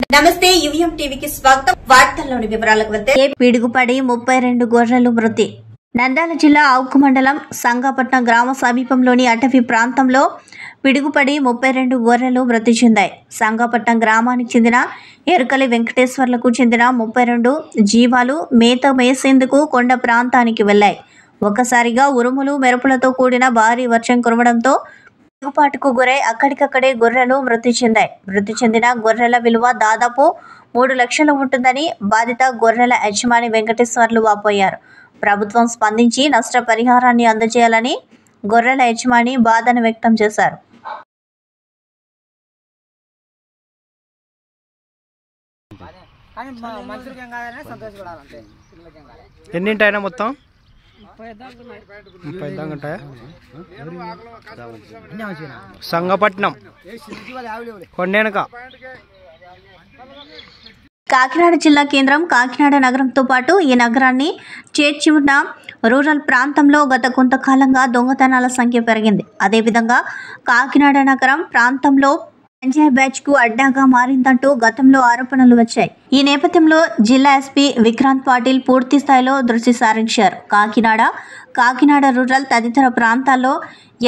నమస్తే యువిఎం టీవీకి స్వాగతం. వార్తల్లోని వివరాలకు వెళ్తే పిడుగుపడి 32 గొర్రెలు మృతి. నంద్యాల జిల్లా ఆవుకు మండలం సంగాపట్నం గ్రామ సమీపంలోని అటవీ ప్రాంతంలో పిడుగుపడి 32 గొర్రెలు మృతి చెందాయి. సంగాపట్నం గ్రామానికి చెందిన ఎరుకలి వెంకటేశ్వర్లకు చెందిన 32 జీవాలు మేత మేసేందుకు కొండ ప్రాంతానికి వెళ్లాయి. ఒక్కసారిగా ఉరుములు మెరుపులతో కూడిన భారీ వర్షం కురవడంతో పిడుగుపాటుకు గురై అక్కడికక్కడే గొర్రెలు మృతి చెందాయి. మృతి చెందిన గొర్రెల విలువ దాదాపు 3 లక్షలు ఉంటుందని బాధిత గొర్రెల యజమాని వెంకటేశ్వర్లు వాపోయారు. ప్రభుత్వం స్పందించి నష్టపరిహారాన్ని అందజేయాలని గొర్రెల యజమాని బాధను వ్యక్తం చేశారు. ఎన్నింటాయినా మొత్తం 30 దాకా ఉంటాయా? సంగపట్నం కొండెనక. కాకినాడ జిల్లా కేంద్రం కాకినాడ నగరంతో పాటు ఈ నగరాన్ని చేర్చి ఉన్న రూరల్ ప్రాంతంలో గత కొంతకాలంగా దొంగతనాల సంఖ్య పెరిగింది. అదేవిధంగా కాకినాడ నగరం ప్రాంతంలో గంజాయి బ్యాచ్ కు అడ్డాగా మారిందంటూ గతంలో ఆరోపణలు వచ్చాయి. ఈ నేపథ్యంలో జిల్లా ఎస్పీ విక్రాంత్ పాటిల్ పూర్తి స్థాయిలో దృష్టి సారించారు. కాకినాడ రూరల్ తదితర ప్రాంతాల్లో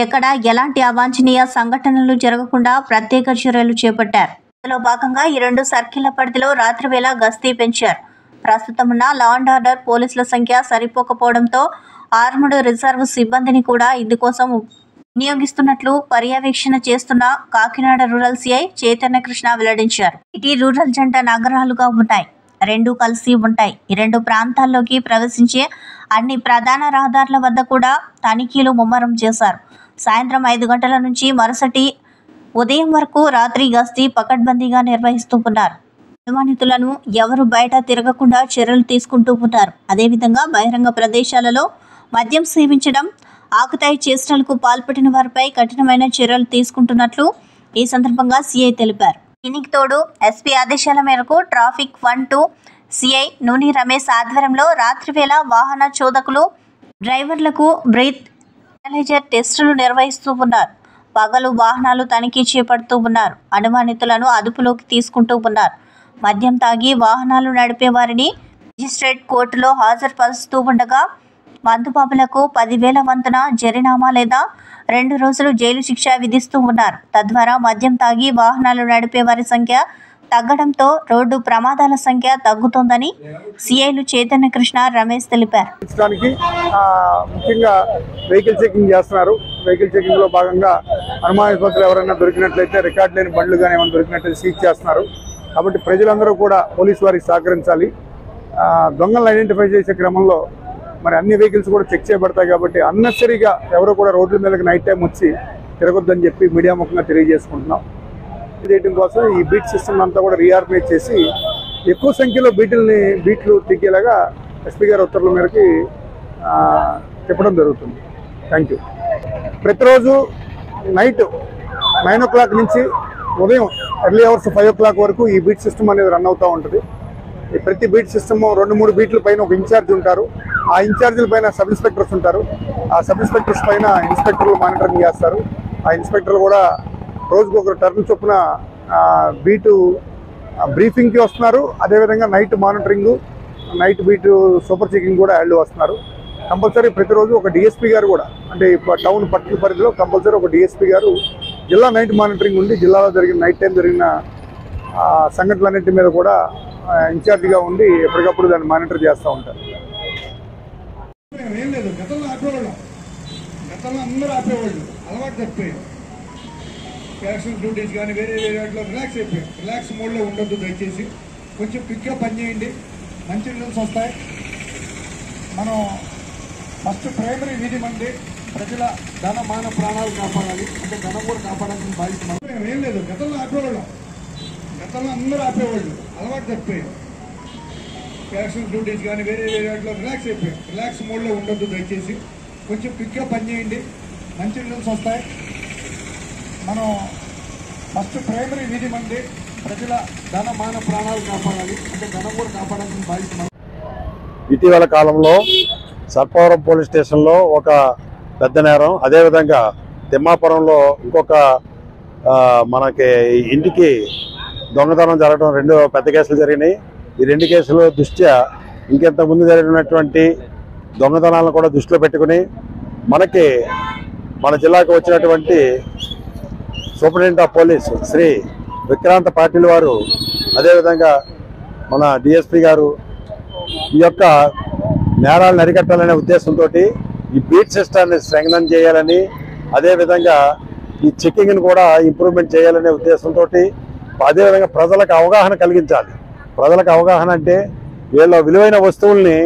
ఎక్కడా ఎలాంటి అవాంఛనీయ సంఘటనలు జరగకుండా ప్రత్యేక చర్యలు చేపట్టారు. ఇందులో భాగంగా ఈ 2 సర్కిళ్ల పరిధిలో రాత్రివేళ గస్తీ పెంచారు. ప్రస్తుతం ఉన్న లా అండ్ ఆర్డర్ పోలీసుల సంఖ్య సరిపోకపోవడంతో ఆర్మడ్ రిజర్వ్ సిబ్బందిని కూడా ఇందుకోసం వినియోగిస్తున్నట్లు పర్యవేక్షణ చేస్తున్న కాకినాడ రూరల్ సిఐ చైతన్య కృష్ణ వెల్లడించారు. ఇటీ రూరల్ జంట నగరాలుగా ఉన్నాయి, 2 కలిసి ఉంటాయి. ఈ 2 ప్రాంతాల్లోకి ప్రవేశించే అన్ని ప్రధాన రహదారుల వద్ద కూడా తనిఖీలు ముమ్మరం చేశారు. సాయంత్రం 5 గంటల నుంచి మరుసటి ఉదయం వరకు రాత్రి గస్తీ పకడ్బందీగా నిర్వహిస్తూ ఉన్నారు. అనుమానితులను ఎవరు బయట తిరగకుండా చర్యలు తీసుకుంటూ ఉన్నారు. అదేవిధంగా బహిరంగ ప్రదేశాలలో మద్యం సేవించడం, ఆకుతాయి చేష్టలకు పాల్పడిన వారిపై కఠినమైన చర్యలు తీసుకుంటున్నట్లు ఈ సందర్భంగా సిఐ తెలిపారు. దీనికి తోడు ఎస్పీ ఆదేశాల మేరకు ట్రాఫిక్ 1-2 సిఐ నూని రమేష్ ఆధ్వర్యంలో రాత్రివేళ వాహన చోదకులు, డ్రైవర్లకు బ్రీత్ అనలైజర్ టెస్టులు నిర్వహిస్తూ ఉన్నారు. పగలు వాహనాలు తనిఖీ చేపడుతూ ఉన్నారు. అనుమానితులను అదుపులోకి తీసుకుంటూ ఉన్నారు. మద్యం తాగి వాహనాలు నడిపే వారిని మెజిస్ట్రేట్ కోర్టులో హాజరుపరుస్తూ ఉండగా మందుబాబులకు 10,000 వంతున జరిమానా లేదా 2 రోజులు జైలు శిక్ష విధిస్తూ ఉన్నారు. తద్వారా మద్యం తాగి వాహనాలు నడిపే వారి సంఖ్య తగ్గడంతో రోడ్డు ప్రమాదాల సంఖ్య తగ్గుతోందని సిఐలు చైతన్య కృష్ణ, రమేష్ తెలిపారు. ముఖ్యంగా వెహికల్ చెకింగ్ చేస్తున్నారు. వెహికల్ చెకింగ్ లో భాగంగా అనుమానాస్పదులు ఎవరైనా దొరికినట్లయితే, రికార్డు లేని బండ్లు కానీ ఏమైనా దొరికినట్లయితే సీజ్ చేస్తున్నారు. కాబట్టి ప్రజలందరూ కూడా పోలీసు వారికి సహకరించాలి. దొంగలను ఐడెంటిఫై చేసే క్రమంలో మరి అన్ని వెహికల్స్ కూడా చెక్ చేయబడతాయి. కాబట్టి అన్నెసరీగా ఎవరు కూడా రోడ్ల మీదకి నైట్ టైం వచ్చి తిరగొద్దని చెప్పి మీడియా ముఖంగా తెలియజేసుకుంటున్నాం. చేయడం కోసం ఈ బీట్ సిస్టమ్ అంతా కూడా రీఆర్గనైజ్ చేసి ఎక్కువ సంఖ్యలో బీట్లు తిరిగేలాగా ఎస్పీ గారి ఉత్తర్వుల మేరకి చెప్పడం జరుగుతుంది. Thank you. ప్రతిరోజు నైట్ 9 o'clock నుంచి ఉదయం ఎర్లీ అవర్స్ 5 o'clock వరకు ఈ బీట్ సిస్టమ్ అనేది రన్ అవుతూ ఉంటుంది. ఈ ప్రతి బీట్ సిస్టమ్ 2-3 బీట్ల పైన ఒక ఇన్ఛార్జ్ ఉంటారు. ఆ ఇన్ఛార్జీల పైన సబ్ ఇన్స్పెక్టర్స్ ఉంటారు. ఆ సబ్ ఇన్స్పెక్టర్స్ పైన ఇన్స్పెక్టర్లు మానిటరింగ్ చేస్తారు. ఆ ఇన్స్పెక్టర్లు కూడా రోజుకు ఒక టర్న్ చొప్పున బీటు బ్రీఫింగ్కి వస్తున్నారు. అదేవిధంగా night monitoring, night beat super checking కూడా వాళ్ళు వస్తున్నారు. కంపల్సరీ ప్రతిరోజు ఒక డిఎస్పీ గారు కూడా, అంటే టౌన్ పట్టణ పరిధిలో కంపల్సరీ ఒక డిఎస్పీ గారు జిల్లా నైట్ మానిటరింగ్ ఉండి జిల్లాలో జరిగిన నైట్ టైం జరిగిన సంఘటనలన్నింటి మీద కూడా ఇన్ఛార్జిగా ఉండి ఎప్పటికప్పుడు దాన్ని మానిటర్ చేస్తూ ఉంటారు. ఏం లేదు, గతంలో ఆపేవాళ్ళం, గతంలో అందరూ ఆపేవాళ్ళు, అలవాటు తప్పిపోయాం. కలెక్షన్ డ్యూటీస్ కానీ వేరే వాటిలో రిలాక్స్ అయిపోయాం. రిలాక్స్ మోడ్లో ఉండొద్దు. దయచేసి కొంచెం క్విక్గా పనిచేయండి. మంచి రిజల్ట్స్ వస్తాయి. మనం ఫస్ట్ ప్రైమరీ విధి మంది ప్రజల ధన మాన ప్రాణాలు కాపాడాలి. అంటే ధనం కూడా కాపాడాల్సిన బాధ్యత. ఏం లేదు, గతంలో ఆపేవాళ్ళం, గతంలో అందరూ ఆపేవాళ్ళు, అలవాటు తప్పిపోయాం. కలెక్షన్ డ్యూటీస్ కానీ వేరే వాటిలో రిలాక్స్ అయిపోయాం. రిలాక్స్ మోడ్లో ఉండొద్దు. దయచేసి కొంచెం క్విక్గా పనిచేయండి. మంచి రిజల్ట్స్ వస్తాయి. మనం ఫస్ట్ ప్రైమరీ విధి మంది ప్రజల ధన మాన ప్రాణాలు కాపాడాలి. అంటే ధనం కూడా కాపాడాల్సిన బాధ్యత. ఇటీవల కాలంలో సర్పవరం పోలీస్ స్టేషన్లో ఒక పెద్ద నేరం, అదేవిధంగా తిమ్మాపురంలో ఇంకొక మనకి ఇంటికి దొంగతనం జరగడం 2 పెద్ద కేసులు జరిగినాయి. ఈ 2 కేసుల దృష్ట్యా ఇంకెంత ముందు జరిగినటువంటి దొంగతనాలను కూడా దృష్టిలో పెట్టుకుని మన జిల్లాకు వచ్చినటువంటి superintendent of police Shri Vikrant Patil వారు, అదేవిధంగా మన డిఎస్పీ గారు ఈ యొక్క నేరాలను అరికట్టాలనే ఉద్దేశంతో ఈ బీట్ సిస్టాన్ని స్ట్రెంగ్థన్ చేయాలని, అదేవిధంగా ఈ చెక్కింగ్ని కూడా ఇంప్రూవ్మెంట్ చేయాలనే ఉద్దేశంతో, అదేవిధంగా ప్రజలకు అవగాహన కలిగించాలి. ప్రజలకు అవగాహన అంటే వీళ్ళ విలువైన వస్తువుల్ని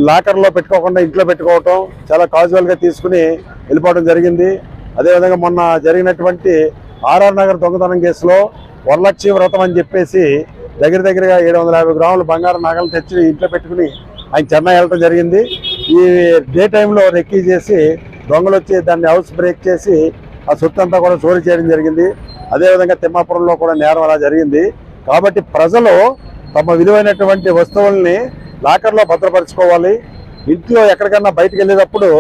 లాకర్లో పెట్టుకోకుండా ఇంట్లో పెట్టుకోవటం, చాలా కాజువల్గా తీసుకుని వెళ్ళిపోవడం జరిగింది. అదేవిధంగా మొన్న జరిగినటువంటి ఆర్ఆర్ నగర్ దొంగతనం కేసులో వరలక్ష్మి వ్రతం అని చెప్పేసి దగ్గరగా 750 గ్రాముల బంగారం నగలు తెచ్చి ఇంట్లో పెట్టుకుని ఆయన చెన్నై వెళ్ళడం జరిగింది. ఈ డే టైంలో రెక్కీ చేసి దొంగలు వచ్చి దాన్ని హౌస్ బ్రేక్ చేసి ఆ సొత్తు అంతా కూడా చోరీ చేయడం జరిగింది. అదేవిధంగా తిమ్మాపురంలో కూడా నేరం అలా జరిగింది. కాబట్టి ప్రజలు తమ విలువైనటువంటి వస్తువుల్ని లాకర్లో భద్రపరచుకోవాలి. ఇంట్లో ఎక్కడికన్నా బయటకు వెళ్ళేటప్పుడు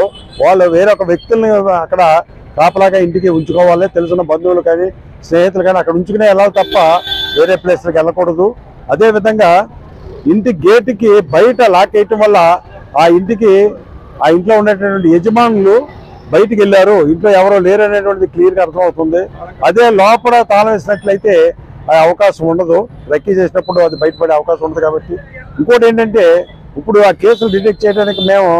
వాళ్ళు వేరొక వ్యక్తుల్ని అక్కడ కాపలాగా ఇంటికి ఉంచుకోవాలి. తెలిసిన బంధువులు కానీ స్నేహితులు కానీ అక్కడ ఉంచుకునే వెళ్ళాలి తప్ప వేరే ప్లేస్లకు వెళ్ళకూడదు. అదేవిధంగా ఇంటి గేటుకి బయట లాక్ వేయటం వల్ల ఆ ఇంట్లో ఉండేటటువంటి యజమానులు బయటికి వెళ్ళారు, ఇంట్లో ఎవరో లేరు అనేటువంటిది క్లియర్గా అర్థమవుతుంది. అదే లోపల తాళం వేసినట్లయితే ఆ అవకాశం ఉండదు, రెక్కీ చేసినప్పుడు అది బయటపడే అవకాశం ఉండదు. కాబట్టి ఇంకోటి ఏంటంటే, ఇప్పుడు ఆ కేసులు డిటెక్ట్ చేయడానికి మేము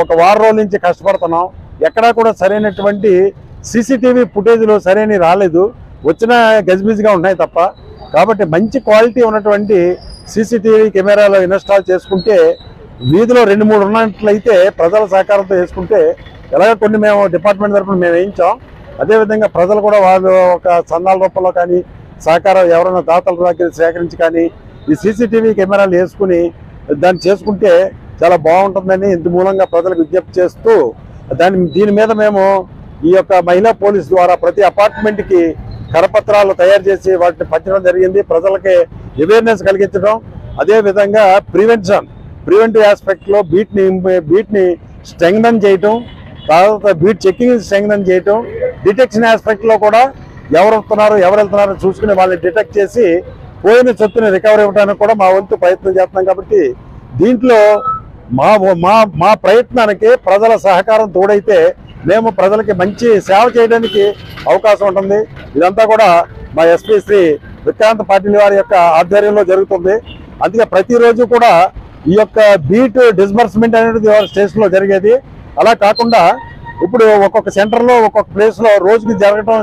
1 వారం రోజుల నుంచి కష్టపడుతున్నాం. ఎక్కడా కూడా సరైనటువంటి సీసీటీవీ ఫుటేజ్లు సరైనవి రాలేదు, వచ్చిన గజిబిజిగా ఉన్నాయి తప్ప. కాబట్టి మంచి క్వాలిటీ ఉన్నటువంటి సీసీటీవీ కెమెరాలు ఇన్స్టాల్ చేసుకుంటే, వీధిలో 2-3 ఉన్నట్లయితే ప్రజల సహకారంతో వేసుకుంటే, ఎలాగ కొన్ని మేము డిపార్ట్మెంట్ తరఫున మేము వేయించాం. అదేవిధంగా ప్రజలు కూడా వాళ్ళు ఒక సందాల రూపంలో కానీ సహకారం ఎవరైనా దాతల దగ్గర సేకరించి కానీ ఈ సీసీటీవీ కెమెరాలు వేసుకుని దాన్ని చేసుకుంటే చాలా బాగుంటుందని ఇంత మూలంగా ప్రజలకు విజ్ఞప్తి చేస్తూ, దీని మీద మేము ఈ యొక్క మహిళా పోలీస్ ద్వారా ప్రతి అపార్ట్మెంట్కి కరపత్రాలు తయారు చేసి వాటిని పంచడం జరిగింది. ప్రజలకి అవేర్నెస్ కలిగించడం, అదేవిధంగా ప్రివెంటివ్ ఆస్పెక్ట్లో బీట్ని స్ట్రెంగ్థన్ చేయటం, తర్వాత బీట్ చెక్కింగ్ స్ట్రెంగ్థన్ చేయటం, డిటెక్షన్ ఆస్పెక్ట్లో కూడా ఎవరు వస్తున్నారు ఎవరు వెళ్తున్నారో చూసుకుని వాళ్ళని డిటెక్ట్ చేసి పోయిన సొత్తుని రికవరీ ఇవ్వడానికి కూడా మా వంతు ప్రయత్నం చేస్తున్నాం. కాబట్టి దీంట్లో మా ప్రయత్నానికి ప్రజల సహకారం తోడైతే మేము ప్రజలకి మంచి సేవ చేయడానికి అవకాశం ఉంటుంది. ఇదంతా కూడా మా ఎస్పీ శ్రీ విక్రాంత్ పాటిల్ వారి యొక్క ఆధ్వర్యంలో జరుగుతుంది. అందుకే ప్రతిరోజు కూడా ఈ యొక్క బీట్ డిస్బర్స్మెంట్ అనేది స్టేషన్లో జరిగేది. అలా కాకుండా ఇప్పుడు ఒక్కొక్క సెంటర్లో ఒక్కొక్క ప్లేస్లో రోజుకి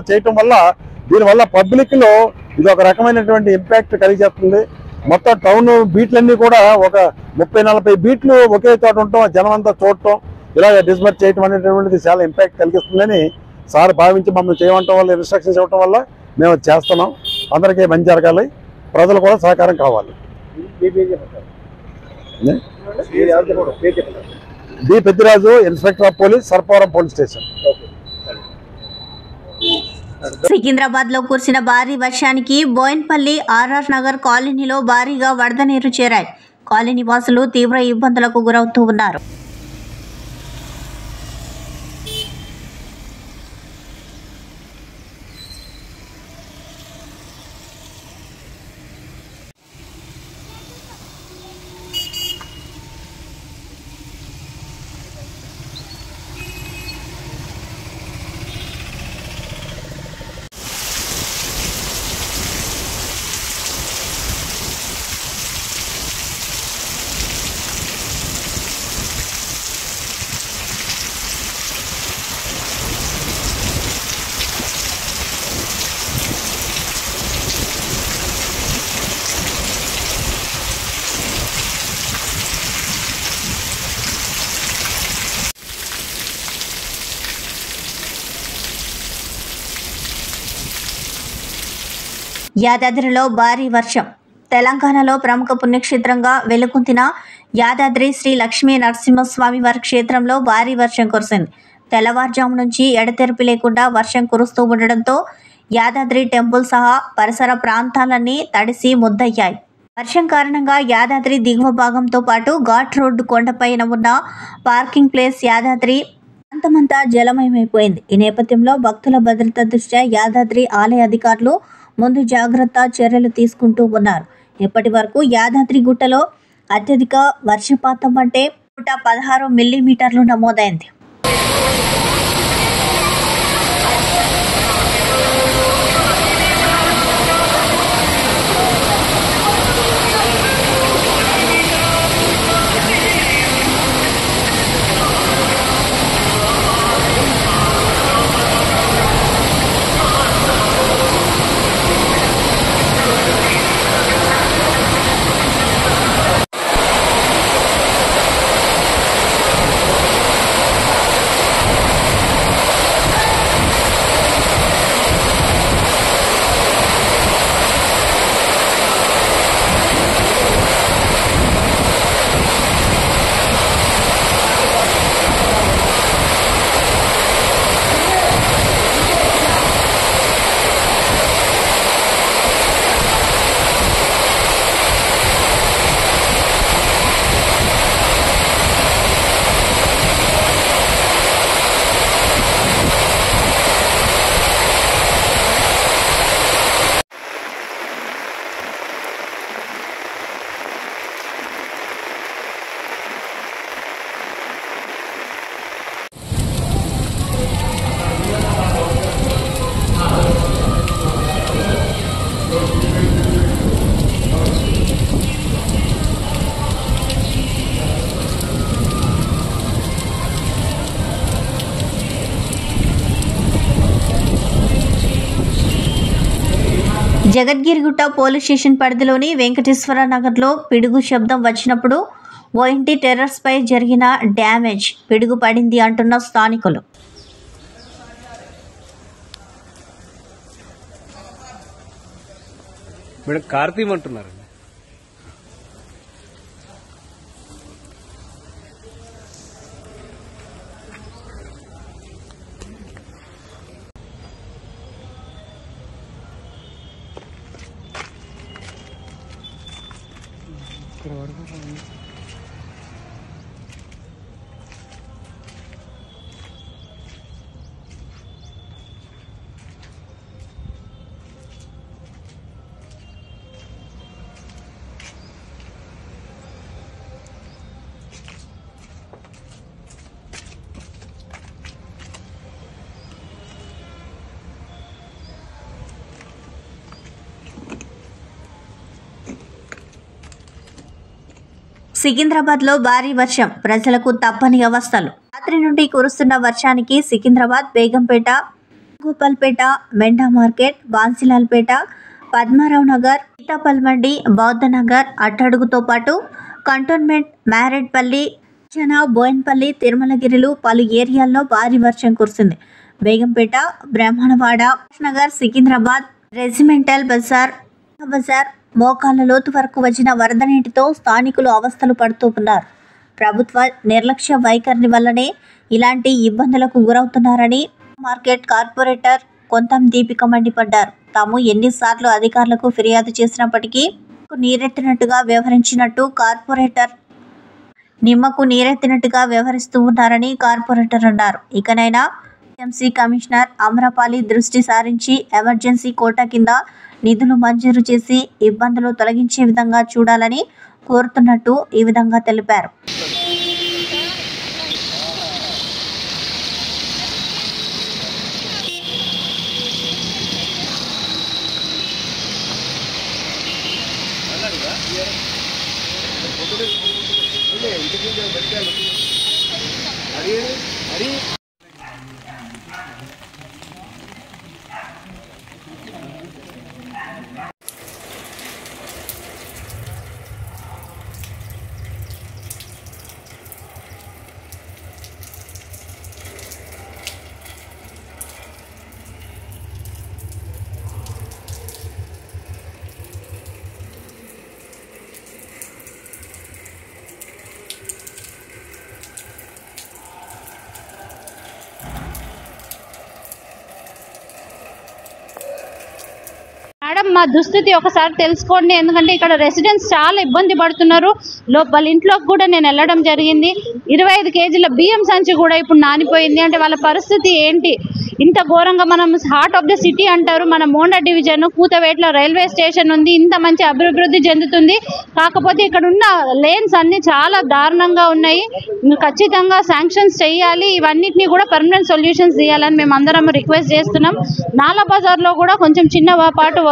చేయటం వల్ల దీనివల్ల పబ్లిక్లో ఇది ఒక రకమైనటువంటి ఇంపాక్ట్ కలిగేస్తుంది. మొత్తం టౌన్ బీట్లన్నీ కూడా ఒక 30-40 బీట్లు ఒకే చోట ఉండటం, జనం అంతా చూడటం, ఇలాగ డిస్బర్స్ చేయటం అనేటువంటిది చాలా ఇంపాక్ట్ కలిగిస్తుందని సార్ భావించి మమ్మల్ని చేయటం వల్ల, ఇన్స్ట్రక్షన్స్ ఇవ్వటం వల్ల మేము చేస్తున్నాం. అందరికీ మంచి జరగాలి, ప్రజలు కూడా సహకారం కావాలి. D Peddiraju, inspector of police, Sarpavaram police station. Secunderabad లో కురిసిన భారీ వర్షానికి బోయిన్పల్లి ఆర్ఆర్ నగర్ కాలనీలో భారీగా వరద నీరు చేరాయి. కాలనీ వాసులు తీవ్ర ఇబ్బందులకు గురవుతూ ఉన్నారు. యాదాద్రిలో భారీ వర్షం. తెలంగాణలో ప్రముఖ పుణ్యక్షేత్రంగా వెలుగొందిన యాదాద్రి శ్రీ లక్ష్మీ నరసింహస్వామి వారి క్షేత్రంలో భారీ వర్షం కురిసింది. తెల్లవారుజాము నుంచి ఎడతెరిపి లేకుండా వర్షం కురుస్తూ ఉండడంతో యాదాద్రి టెంపుల్ సహా పరిసర ప్రాంతాలన్నీ తడిసి ముద్దయ్యాయి. వర్షం కారణంగా యాదాద్రి దిగువ భాగంతో పాటు ఘాట్ రోడ్డు కొండపైన ఉన్న పార్కింగ్ ప్లేస్ యాదాద్రి ప్రాంతమంతా జలమయమైపోయింది. ఈ నేపథ్యంలో భక్తుల భద్రత దృష్ట్యా యాదాద్రి ఆలయ అధికారులు ముందు జాగ్రత్త చర్యలు తీసుకుంటూ ఉన్నారు. ఇప్పటి వరకు యాదాద్రిగుట్టలో అత్యధిక వర్షపాతం అంటే 116 మిల్లీమీటర్లు నమోదైంది. జగద్గిరిగుట్ట పోలీస్ స్టేషన్ పరిధిలోని వెంకటేశ్వర నగర్లో పిడుగు శబ్దం వచ్చినప్పుడు ఓ ఇంటి టెర్రస్పై జరిగిన డ్యామేజ్ పిడుగు పడింది అంటున్న స్థానికులు. మేడం కార్తీమంటున్నారు. సికింద్రాబాద్లో భారీ వర్షం, ప్రజలకు తప్పని అవస్థలు. రాత్రి నుండి కురుస్తున్న వర్షానికి సికింద్రాబాద్, బేగంపేట, గోపాల్పేట, మెండా మార్కెట్, బాన్సిలాల్పేట, పద్మారావు నగర్, సీతాపల్మండి, బౌద్ధనగర్, అట్టడుగుతో పాటు కంటోన్మెంట్, మ్యారేడ్పల్లి, జన, బోయన్పల్లి, తిరుమలగిరిలు పలు ఏరియాల్లో భారీ వర్షం కురిసింది. బేగంపేట, బ్రహ్మణవాడ, నగర్, సికింద్రాబాద్, రెజిమెంటల్ బజార్, మోకాళ్ళ లోతు వరకు వచ్చిన వరద నీటితో స్థానికులు అవస్థలు పడుతూ ఉన్నారు. ప్రభుత్వ నిర్లక్ష్య వైఖరి వల్లనే ఇలాంటి ఇబ్బందులకు గురవుతున్నారని మార్కెట్ కార్పొరేటర్ కొంతం దీపిక మండిపడ్డారు. తాము ఎన్నిసార్లు అధికారులకు ఫిర్యాదు చేసినప్పటికీ నీరెత్తినట్టుగా వ్యవహరించినట్టు కార్పొరేటర్ నిమ్మకు నీరెత్తినట్టుగా వ్యవహరిస్తూ ఉన్నారని కార్పొరేటర్ అన్నారు. ఇకనైనా ఎంసీ కమిషనర్ అమ్రపాలి దృష్టి సారించి ఎమర్జెన్సీ కోటా కింద నిధులు మంజూరు చేసి ఇబ్బందులు తొలగించే విధంగా చూడాలని కోరుతున్నట్టు ఈ విధంగా తెలిపారు. మేడం, మా దుస్థితి ఒకసారి తెలుసుకోండి. ఎందుకంటే ఇక్కడ రెసిడెంట్స్ చాలా ఇబ్బంది పడుతున్నారు. వాళ్ళ ఇంట్లోకి కూడా నేను వెళ్ళడం జరిగింది. 25 కేజీల బియ్యం సంచి కూడా ఇప్పుడు నానిపోయింది. అంటే వాళ్ళ పరిస్థితి ఏంటి? ఇంత ఘోరంగా మనం హార్ట్ ఆఫ్ ద సిటీ అంటారు. మన మోండా డివిజన్ కూతవేట్ల రైల్వే స్టేషన్ ఉంది, ఇంత మంచి అభివృద్ధి చెందుతుంది. కాకపోతే ఇక్కడ ఉన్న లేన్స్ అన్ని చాలా దారుణంగా ఉన్నాయి. ఖచ్చితంగా శాంక్షన్స్ చేయాలి, ఇవన్నిటిని కూడా పర్మనెంట్ సొల్యూషన్స్ చేయాలని మేము అందరం రిక్వెస్ట్ చేస్తున్నాం. నాలా బజార్లో కూడా కొంచెం చిన్నపాటు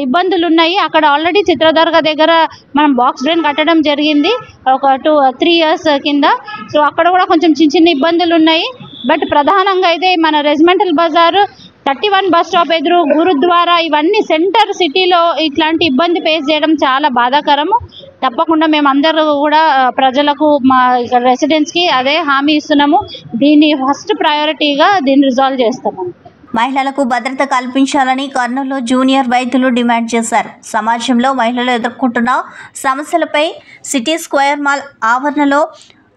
ఇబ్బందులు ఉన్నాయి. అక్కడ ఆల్రెడీ చిత్రదుర్గ దగ్గర మనం బాక్స్ డ్రైన్ కట్టడం జరిగింది ఒక 2-3 years కింద. సో అక్కడ కూడా కొంచెం చిన్న ఇబ్బందులు ఉన్నాయి. బట్ ప్రధానంగా అయితే మన రెజిమెంటల్ బజారు 31 బస్ స్టాప్ ఎదురు గురుద్వారా ఇవన్నీ సెంటర్ సిటీలో ఇట్లాంటి ఇబ్బంది ఫేస్ చేయడం చాలా బాధాకరము. తప్పకుండా మేము అందరూ కూడా ప్రజలకు మా రెసిడెంట్స్కి అదే హామీ ఇస్తున్నాము. దీన్ని ఫస్ట్ ప్రయారిటీగా దీన్ని రిజాల్వ్ చేస్తాము. మహిళలకు భద్రత కల్పించాలని కర్నూలులో జూనియర్ వైద్యులు డిమాండ్ చేశారు. సమాజంలో మహిళలు ఎదుర్కొంటున్న సమస్యలపై సిటీ స్క్వేర్ మాల్ ఆవరణలో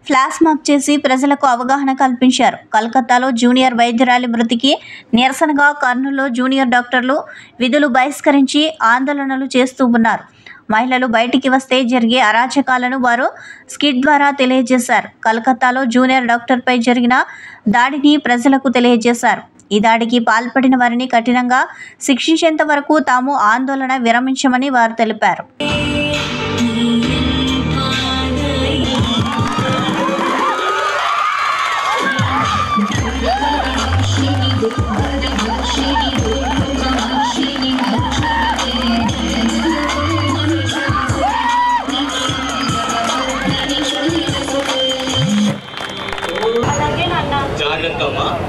ఫ్లాష్ మాబ్ చేసి ప్రజలకు అవగాహన కల్పించారు. కలకత్తాలో జూనియర్ వైద్యురాలి మృతికి నిరసనగా కర్నూలులో జూనియర్ డాక్టర్లు విధులు బహిష్కరించి ఆందోళనలు చేస్తూ ఉన్నారు. మహిళలు బయటికి వస్తే జరిగే అరాచకాలను వారు స్కిట్ ద్వారా తెలియజేశారు. కలకత్తాలో జూనియర్ డాక్టర్పై జరిగిన దాడిని ప్రజలకు తెలియజేశారు. ఈ దాడికి పాల్పడిన వారిని కఠినంగా శిక్షించేంత వరకు తాము ఆందోళన విరమించమని వారు తెలిపారు.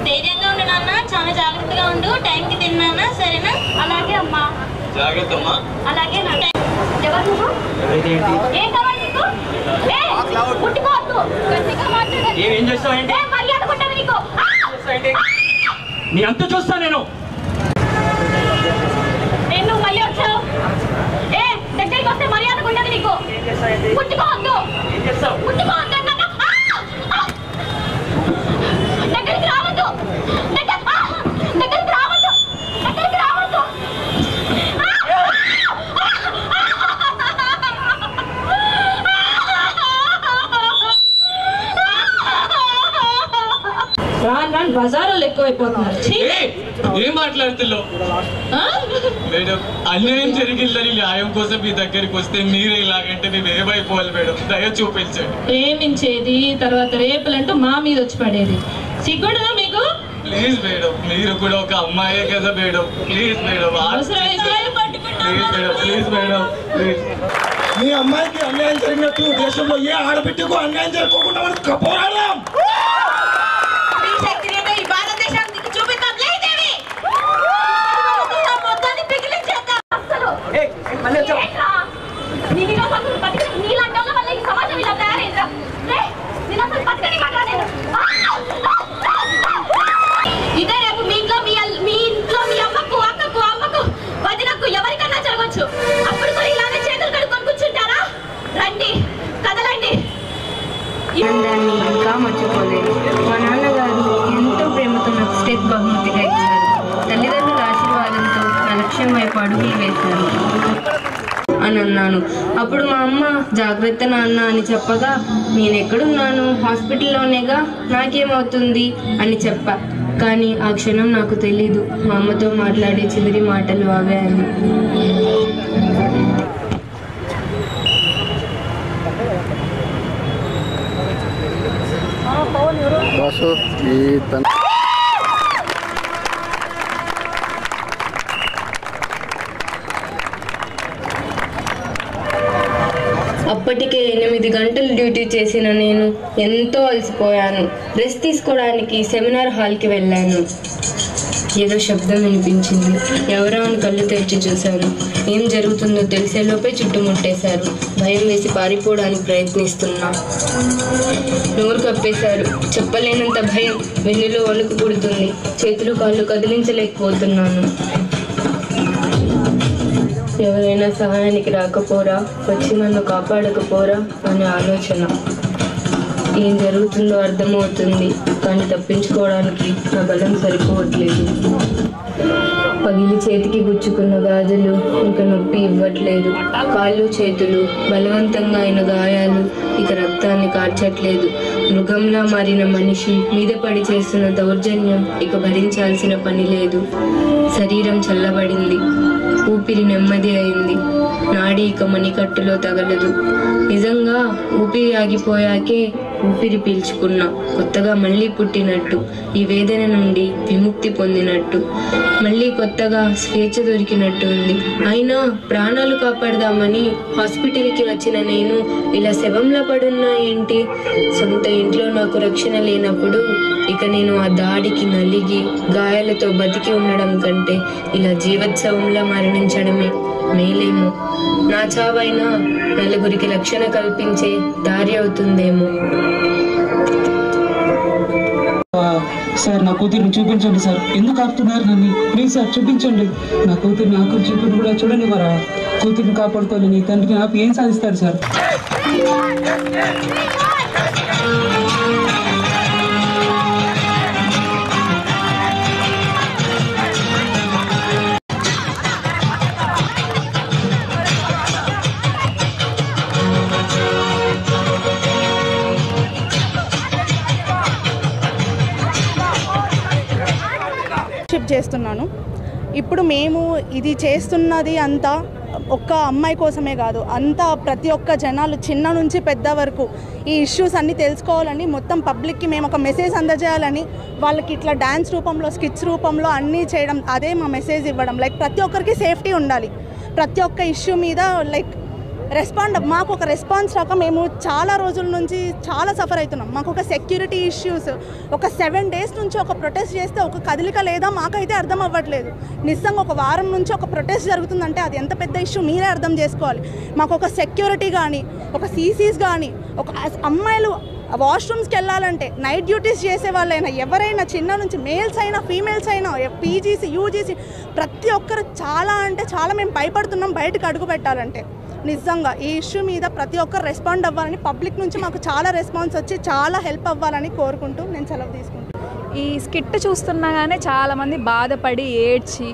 ధైర్యంగా ఉండు నాన్న, చాలా జాగ్రత్తగా ఉండు, టైంకి తిన్నానా, సరేనా? అలాగే అమ్మా, జాగ్రత్త అమ్మా. అలాగే నాన్న. ఎవరు నువ్వు? ఏం కావాలి నీకు? ముట్టుకోవద్దు, గట్టిగా మాట్లాడాలి. ఏం చేస్తావు? మర్యాద కొట్టదు నీకు. నీ అంత చూస్తా నేను మళ్ళీ వచ్చావు. దగ్గరికి వస్తే మర్యాద కొట్టదు నీకు. ముట్టుకోవద్దు, ముట్టుకోవద్దు. బజార్లో ఎక్కువైపోతున్నారు. ఏం మాట్లాడుతున్నావు మేడం? అన్యాయం జరిగిందని న్యాయం కోసం మీ దగ్గరికి వస్తే మీరే ఇలాగంటే మేము ఏమైపోవాలి మేడం? దయ చూపించండి. ప్రేమించేది తర్వాత రేపులంటూ మా మీద వచ్చి పడేది సిగ్గుండదా మీకు? ప్లీజ్ మేడం, మీరు కూడా ఒక అమ్మాయే కదా madam. Please madam, please madam, please. మీ అమ్మాయికి అన్యాయం జరిగినట్టు దేశంలో ఏ ఆడబిడ్డకు అన్యాయం జరగకుండా మనం పోరాడదాం. ఇదే రేపు మీ ఇంట్లో మీ అమ్మకు అక్కకు అమ్మకు వదినకు ఎవరికన్నా జరగచ్చు. అప్పుడు కూడా ఇలానే చేతులు కడుక్కొని కూర్చుంటారా? రండి, కదలండి. దాన్ని ఇంకా మర్చిపోలేదు. మా నాన్నగారు ఎంతో ప్రేమతో నాకు స్టేట్ బహుమతిగా ఇచ్చారు. తల్లిదండ్రుల ఆశీర్వాదంతో నా లక్ష్యం వైపు అడుగులు వేశాను అని అన్నాను. అప్పుడు మా అమ్మ జాగ్రత్త నాన్న అని చెప్పగా నేను ఎక్కడున్నాను, హాస్పిటల్లోనేగా, నాకేమవుతుంది అని చెప్పా. కానీ ఆ క్షణం నాకు తెలీదు మా అమ్మతో మాట్లాడే చివరి మాటలు అవే అని. అప్పటికే 8 గంటలు డ్యూటీ చేసిన నేను ఎంతో అలసిపోయాను. రెస్ట్ తీసుకోవడానికి సెమినార్ హాల్కి వెళ్ళాను. ఏదో శబ్దం వినిపించింది. ఎవరో అని కళ్ళు తెరిచి చూశాను. ఏం జరుగుతుందో తెలిసేలోపే చుట్టుముట్టేశారు. భయం వేసి పారిపోవడానికి ప్రయత్నిస్తున్నా. నోరు కప్పేశారు. చెప్పలేనంత భయం. వెన్నులో వణుకు పుడుతుంది. చేతులు కాళ్ళు కదిలించలేకపోతున్నాను. ఎవరైనా సహాయానికి రాకపోరా, వచ్చి నన్ను కాపాడకపోరా అనే ఆలోచన. ఏం జరుగుతుందో అర్థమవుతుంది, కానీ తప్పించుకోవడానికి నా బలం సరిపోవట్లేదు. పగిలి చేతికి గుచ్చుకున్న గాజులు ఇక నొప్పి ఇవ్వట్లేదు. కాళ్ళు చేతులు బలవంతంగా అయిన గాయాలు ఇక రక్తాన్ని కార్చట్లేదు. మృగంలా మారిన మనిషి మీద పడి చేస్తున్న దౌర్జన్యం ఇక భరించాల్సిన పని లేదు. శరీరం చల్లబడింది, ఊపిరి నెమ్మది అయింది, నాడి ఇక మణికట్టులో తగలదు. నిజంగా ఊపిరి ఆగిపోయాకే ఊపిరి పీల్చుకున్నా, కొత్తగా మళ్ళీ పుట్టినట్టు, ఈ వేదన నుండి విముక్తి పొందినట్టు, మళ్ళీ కొత్తగా స్వేచ్ఛ దొరికినట్టు ఉంది. అయినా ప్రాణాలు కాపాడదామని హాస్పిటల్కి వచ్చిన నేను ఇలా శవంలా పడున్నా ఏంటి? సొంత ఇంట్లో నాకు రక్షణ లేనప్పుడు ఇక నేను ఆ దాడికి నలిగి గాయాలతో బతికి ఉండడం కంటే ఇలా జీవోత్సవంలా మరణించడమే మేలేమో. నా చావైనా నలుగురికి రక్షణ కల్పించే దారి అవుతుందేమో. సార్, నా కూతురిని చూపించండి సార్. ఎందుకు ఆపుతున్నారు నన్ను? ప్లీజ్ సార్, చూపించండి. నా కూతురిని చూపుని కూడా చూడండి. మరి కూతురిని కాపాడుకోవాలి, నీ తండ్రికి ఆపి ఏం సాధిస్తారు సార్? చేస్తున్నాను. ఇప్పుడు మేము ఇది చేస్తున్నది అంతా ఒక్క అమ్మాయి కోసమే కాదు, అంతా ప్రతి ఒక్క జనాలు చిన్న నుంచి పెద్ద వరకు ఈ ఇష్యూస్ అన్నీ తెలుసుకోవాలని, మొత్తం పబ్లిక్కి మేము ఒక మెసేజ్ అందజేయాలని, వాళ్ళకి ఇట్లా డ్యాన్స్ రూపంలో, స్కిట్స్ రూపంలో అన్నీ చేయడం, అదే మా మెసేజ్ ఇవ్వడం. లైక్ ప్రతి ఒక్కరికి సేఫ్టీ ఉండాలి, ప్రతి ఒక్క ఇష్యూ మీద లైక్ మాకు ఒక రెస్పాన్స్ రాక మేము చాలా రోజుల నుంచి చాలా సఫర్ అవుతున్నాం. మాకు ఒక సెక్యూరిటీ ఇష్యూస్, ఒక 7 days నుంచి ఒక ప్రొటెస్ట్ చేస్తే ఒక కదలిక లేదా మాకైతే అర్థం అవ్వట్లేదు. నిజంగా ఒక వారం నుంచి ఒక ప్రొటెస్ట్ జరుగుతుందంటే అది ఎంత పెద్ద ఇష్యూ మీరే అర్థం చేసుకోవాలి. మాకు ఒక సెక్యూరిటీ కానీ, ఒక సీసీస్ కానీ, ఒక అమ్మాయిలు వాష్రూమ్స్కి వెళ్ళాలంటే నైట్ డ్యూటీస్ చేసే వాళ్ళైనా ఎవరైనా, చిన్న నుంచి మేల్స్ అయినా ఫీమేల్స్ అయినా, పీజీసీ యూజీసీ, ప్రతి ఒక్కరు చాలా అంటే చాలా మేము భయపడుతున్నాం బయటకు అడుగు పెట్టాలంటే. నిజంగా ఈ ఇష్యూ మీద ప్రతి ఒక్కరు రెస్పాండ్ అవ్వాలని, పబ్లిక్ నుంచి మాకు చాలా రెస్పాన్స్ వచ్చి చాలా హెల్ప్ అవ్వాలని కోరుకుంటూ నేను సెలవు తీసుకుంటాను. ఈ స్కిట్ చూస్తున్నాగానే చాలామంది బాధపడి ఏడ్చి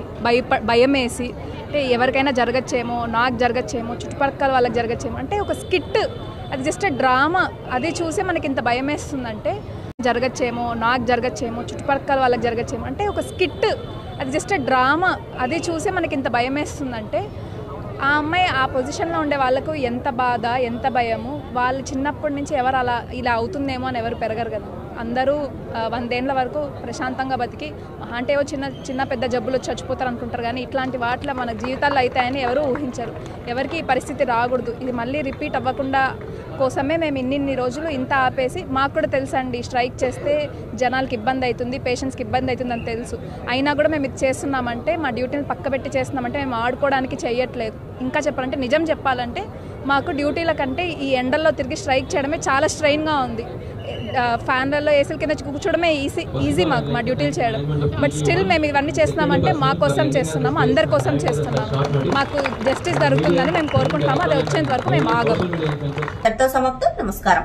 భయం వేసి, అంటే ఎవరికైనా జరగచ్చేమో, నాకు జరగచ్చేమో, చుట్టుపక్కల వాళ్ళకి జరగచ్చేమో, అంటే ఒక స్కిట్ అది జస్ట్ డ్రామా, అది చూసి మనకి ఇంత భయం వేస్తుందంటే జరగచ్చేమో, నాకు జరగచ్చేమో, చుట్టుపక్కల వాళ్ళకి జరగచ్చేమో, అంటే ఒక స్కిట్ అది జస్ట్ డ్రామా, అది చూసి మనకి ఇంత భయం వేస్తుందంటే ఆ అమ్మాయి ఆ పొజిషన్లో ఉండే వాళ్ళకు ఎంత బాధ, ఎంత భయము. వాళ్ళు చిన్నప్పటి నుంచి ఎవరు అలా ఇలా అవుతుందేమో అని ఎవరు పెరగరు కదా. అందరూ 100 ఏళ్ళ వరకు ప్రశాంతంగా బతికి అంటే చిన్న పెద్ద జబ్బులు చచ్చిపోతారు అనుకుంటారు, కానీ ఇట్లాంటి వాటిలో మన జీవితాల్లో అవుతాయని ఎవరు ఊహించరు. ఎవరికి ఈ పరిస్థితి రాకూడదు, ఇది మళ్ళీ రిపీట్ అవ్వకుండా కోసమే మేము ఇన్ని రోజులు ఇంత ఆపేసి, మాకు కూడా తెలుసు అండి స్ట్రైక్ చేస్తే జనాలకి ఇబ్బంది అవుతుంది, పేషెంట్స్కి ఇబ్బంది అవుతుంది అని తెలుసు. అయినా కూడా మేము ఇది చేస్తున్నామంటే, మా డ్యూటీని పక్కబెట్టి చేస్తున్నామంటే మేము ఆడుకోవడానికి చేయట్లేదు. ఇంకా చెప్పాలంటే, నిజం చెప్పాలంటే మాకు డ్యూటీల కంటే ఈ ఎండల్లో తిరిగి స్ట్రైక్ చేయడమే చాలా స్ట్రెయిన్గా ఉంది. ఫ్యాన్లలో ఏసీల కింద కూర్చోవడమే ఈజీ మాకు మా డ్యూటీలు చేయడం. బట్ స్టిల్ మేము ఇవన్నీ చేస్తున్నామంటే మా కోసం చేస్తున్నాము, అందరి కోసం చేస్తున్నాము. మాకు జస్టిస్ జరుగుతుందని మేము కోరుకుంటాము. అది వచ్చేంత వరకు మేము ఆగము. సమాప్తం. నమస్కారం.